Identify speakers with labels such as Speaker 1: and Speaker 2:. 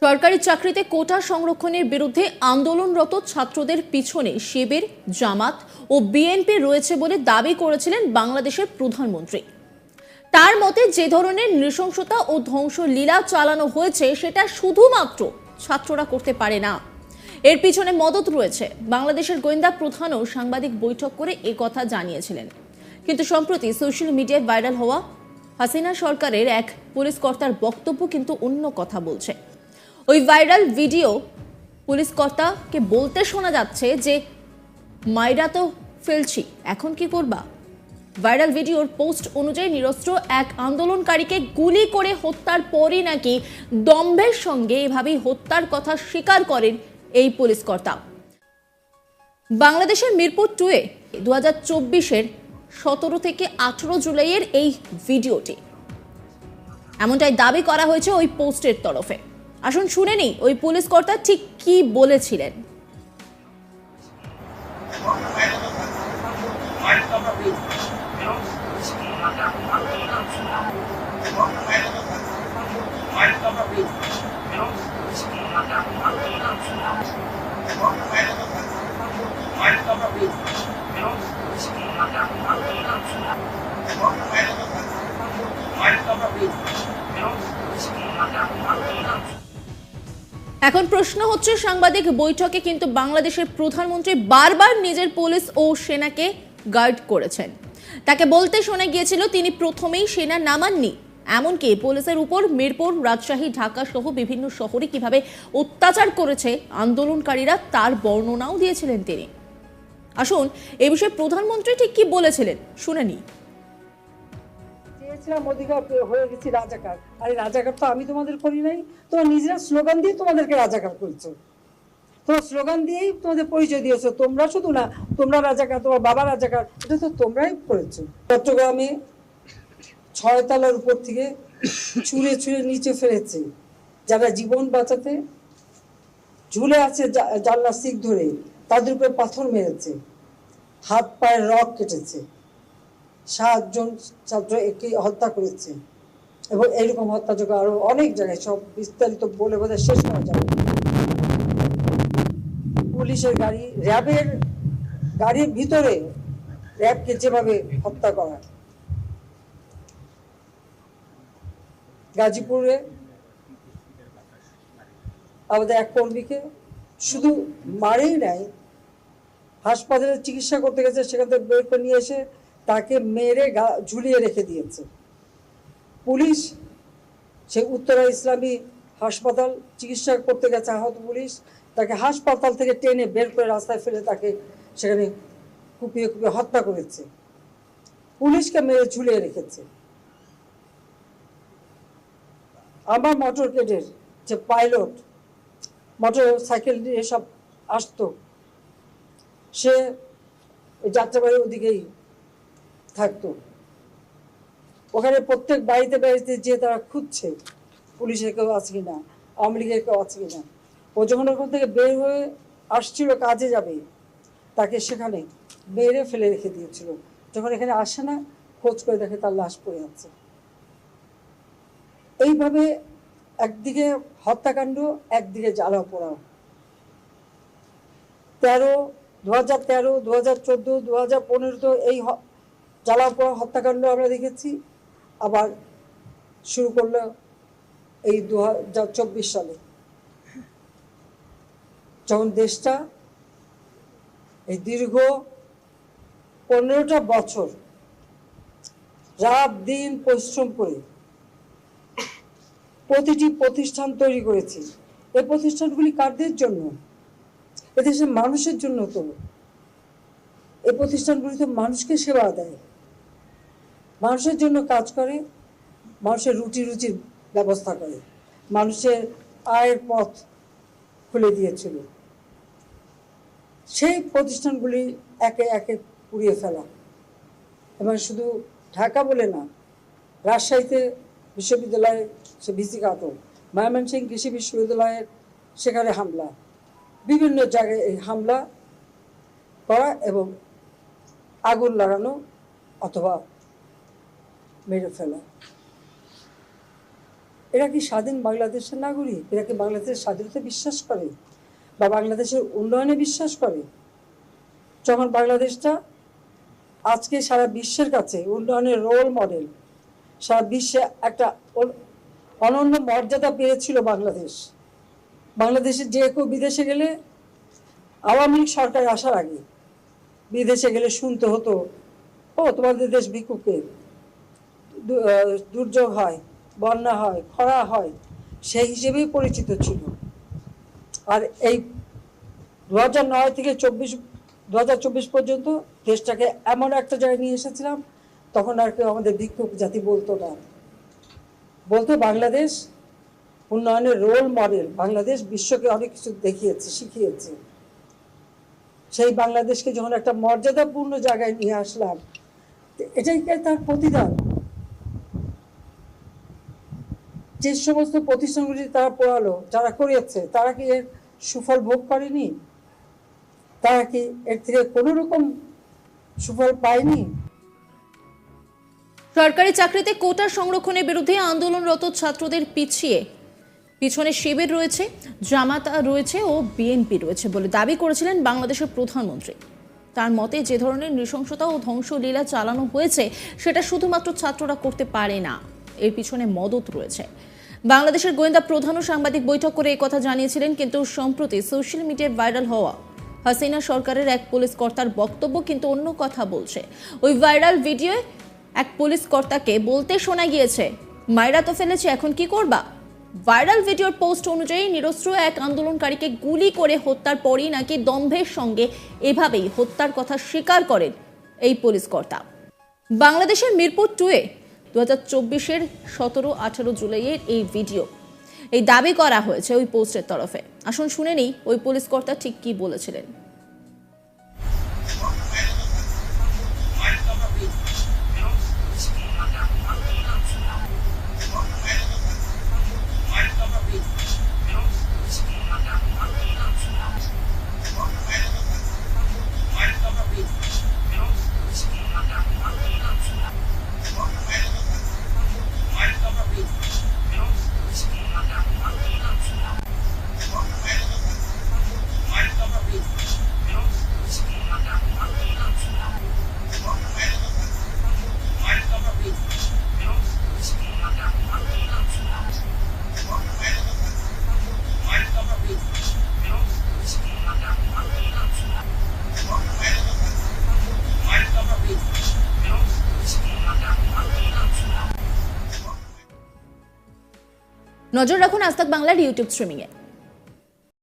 Speaker 1: সরকারি চাকরিতে কোটা সংরক্ষণের বিরুদ্ধে আন্দোলনরত ছাত্রদের পিছনে শিবির, জামাত ও বিএনপি রয়েছে বলে দাবি করেছিলেন বাংলাদেশের প্রধানমন্ত্রী। তার মতে যে ধরনের নৃশংসতা ও ধ্বংসলীলা চালানো হয়েছে সেটা শুধুমাত্র ছাত্ররা করতে পারে না, এর পিছনে মদত রয়েছে। বাংলাদেশের গোয়েন্দা প্রধানও সাংবাদিক বৈঠক করে একথা জানিয়েছিলেন। কিন্তু সম্প্রতি সোশ্যাল মিডিয়ায় ভাইরাল হওয়া হাসিনা সরকারের এক পুলিশ কর্তার বক্তব্য কিন্তু অন্য কথা বলছে। ওই ভাইরাল ভিডিও পুলিশ কর্তাকে বলতে শোনা যাচ্ছে যে মাইরা তো ফেলছি, এখন কি করবা। ভাইরাল ভিডিওর পোস্ট অনুযায়ী নিরস্ত্র এক আন্দোলনকারীকে গুলি করে হত্যার পরই নাকি দম্ভের সঙ্গে এভাবেই হত্যার কথা স্বীকার করেন এই পুলিশ কর্তা। বাংলাদেশের মিরপুর 2-এ 2024-এর 17 থেকে 18 জুলাইয়ের এই ভিডিওটি, এমনটাই দাবি করা হয়েছে ওই পোস্টের তরফে। আসুন শুনে নিই ওই পুলিশ কর্তা ঠিক কি বলেছিলেন। এখন প্রশ্ন হচ্ছে, সাংবাদিক বৈঠকে কিন্তু বাংলাদেশের প্রধানমন্ত্রী বারবার নিজের পুলিশ ও সেনাকে গার্ড করেছেন। তাকে বলতে শোনা গিয়েছিল তিনি প্রথমেই সেনা নামাননি। এমনকি পুলিশের উপর মিরপুর, রাজশাহী, ঢাকা সহ বিভিন্ন শহরে কিভাবে অত্যাচার করেছে আন্দোলনকারীরা তার বর্ণনাও দিয়েছিলেন তিনি। আসুন এ বিষয়ে প্রধানমন্ত্রী ঠিক কি বলেছিলেন শুনে নিই।
Speaker 2: অধিকার হয়ে গেছি রাজাকার। আরে রাজাকার তো আমি তোমাদের করি নাই, তোমরা নিজেরা স্লোগান দিয়ে তোমাদেরকে রাজাকার করেছো। তোমার স্লোগান দিয়েই তোমাদের পরিচয় দিয়েছো। তোমরা শুধু না, তোমরা রাজাকার, তোমার বাবা রাজাকার, এটা তো তোমরাই করেছো। চট্টগ্রামে 6 তলার উপর থেকে ছুঁড়ে ছুঁড়ে নিচে ফেলেছে। যারা জীবন বাঁচাতে ঝুলে আছে জানলার শিক ধরে, তাদের উপরে পাথর মেরেছে, হাত পায়ের রক কেটেছে, 7 জন ছাত্র একে হত্যা করেছে। এবং এইরকম হত্যাযোগ্য আরো অনেক জায়গায়, সব বিস্তারিত বলে বোধহয় শেষ করা যাবে। পুলিশের গাড়ি, র্যাবের গাড়ির ভিতরে র্যাবকে যেভাবে হত্যা করা। গাজীপুরে আমাদের এক কর্মীকে শুধু মারেই নাই, হাসপাতালে চিকিৎসা করতে গেছে, সেখান থেকে বের করে নিয়ে এসে তাকে মেরে ঝুলিয়ে রেখে দিয়েছে পুলিশ। সে উত্তরা ইসলামী হাসপাতাল চিকিৎসা করতে গেছে আহত পুলিশ, তাকে হাসপাতাল থেকে টেনে বের করে রাস্তায় ফেলে তাকে সেখানে কুপিয়ে কুপিয়ে হত্যা করেছে, পুলিশকে মেরে ঝুলিয়ে রেখেছে। আমার মোটর কেডের যে পাইলট মোটর সাইকেল দিয়ে সব আসতো, সে যাত্রাবাড়ির ওদিকেই থাকতো। ওখানে প্রত্যেক বাড়িতে বাড়িতে যে তারা খুঁজছে পুলিশের কেউ আছে কিনা, আওয়ামী লীগের কেউ আছে কিনা। ও যখন ওখান থেকে বের হয়ে আসছিল কাজে যাবে, তাকে সেখানে মেরে ফেলে রেখে দিয়েছিল। যখন এখানে আসে না, খোঁজ করে দেখে তার লাশ পড়ে আছে। এইভাবে একদিকে হত্যাকাণ্ড, একদিকে জ্বালা পোড়াও। 2013, 2014, 2015 তো এই জ্বালা পোড়া হত্যাকাণ্ড আমরা দেখেছি। আবার শুরু করলো এই 2024 সালে, যখন দেশটা এই দীর্ঘ 15টা বছর রাত দিন পরিশ্রম করে প্রতিটি প্রতিষ্ঠান তৈরি করেছি। এই প্রতিষ্ঠানগুলি কাদের জন্য? এদেশের মানুষের জন্য। তো এই প্রতিষ্ঠানগুলি তো মানুষকে সেবা দেয়, মানুষের জন্য কাজ করে, মানুষের রুজির ব্যবস্থা করে, মানুষের আয়ের পথ খুলে দিয়েছিল। সেই প্রতিষ্ঠানগুলি একে একে পুড়িয়ে ফেলা। এবং শুধু ঢাকা বলে না, রাজশাহীতে বিশ্ববিদ্যালয়ে সে ভিসি কাতল, ময়মনসিংহ কৃষি বিশ্ববিদ্যালয়ের সেখানে হামলা, বিভিন্ন জায়গায় এই হামলা করা এবং আগুন লাগানো অথবা মেরে ফেলা। এরা কি স্বাধীন বাংলাদেশের নাগরিক? এরা কি বাংলাদেশের স্বাধীনতা বিশ্বাস করে বা বাংলাদেশের উন্নয়নে বিশ্বাস করে? যখন বাংলাদেশটা আজকে সারা বিশ্বের কাছে উন্নয়নের রোল মডেল, সারা বিশ্বে একটা অনন্য মর্যাদা পেয়েছিল বাংলাদেশের যে কেউ বিদেশে গেলে, আওয়ামী লীগ সরকার আসার আগে বিদেশে গেলে শুনতে হতো, ও তোমাদের দেশ ভিক্ষুকের, দুর্যোগ হয়, বন্যা হয়, খরা হয়, সেই হিসেবেই পরিচিত ছিল। আর এই 2009 থেকে 2024 পর্যন্ত দেশটাকে এমন একটা জায়গায় নিয়ে এসেছিলাম, তখন আর কেউ আমাদের ভিক্ষুক জাতি বলতো না, বলতো বাংলাদেশ উন্নয়নের রোল মডেল, বাংলাদেশ বিশ্বকে অনেক কিছু দেখিয়েছে, শিখিয়েছে। সেই বাংলাদেশকে যখন একটা মর্যাদাপূর্ণ জায়গায় নিয়ে আসলাম, এটাই তার প্রতিদান। যে সমস্ত প্রতিষ্ঠানগুলি তারা পড়ালো, যারা করিয়েছে, তারা কি এর সুফল ভোগ করেনি? তারা কি এর থেকে কোনো রকম সুফল পায়নি?
Speaker 1: সরকারি চাকরিতে কোটা সংরক্ষণের বিরুদ্ধে আন্দোলনরত ছাত্রদের পিছনে শিবির রয়েছে, জামাত রয়েছে ও বিএনপি রয়েছে বলে দাবি করেছিলেন বাংলাদেশের প্রধানমন্ত্রী। তার মতে যে ধরনের নৃশংসতা ও ধ্বংসলীলা চালানো হয়েছে সেটা শুধুমাত্র ছাত্ররা করতে পারে না, এর পিছনে মদত রয়েছে। বাংলাদেশের গোয়েন্দা প্রধান ও সাংবাদিক বৈঠক করে একথা জানিয়েছিলেন, কিন্তু সম্প্রতি সোশ্যাল মিডিয়ায় ভাইরাল হওয়া হাসিনা সরকারের এক পুলিশ কর্তার বক্তব্য কিন্তু অন্য কথা বলছে। ওই ভাইরাল ভিডিওয় এক পুলিশ কর্তাকে বলতে শোনা গিয়েছে, মাইরা তো ফেলেছে, এখন কি করবা? ভাইরাল ভিডিওর পোস্ট অনুযায়ী নিরস্ত্র এক আন্দোলনকারীকে গুলি করে হত্যার পরই নাকি দম্ভের সঙ্গে এভাবেই হত্যার কথা স্বীকার করেন এই পুলিশ কর্তা। বাংলাদেশের মিরপুর 2-এ 2024-এর 17-18 জুলাইয়ের এই ভিডিও, এই দাবি করা হয়েছে ওই পোস্টের তরফে। আসুন শুনে নেই ওই পুলিশ কর্তা ঠিক কি বলেছিলেন। নজর রাখুন আজ তাক বাংলার ইউটিউব স্ট্রিমিংয়ে।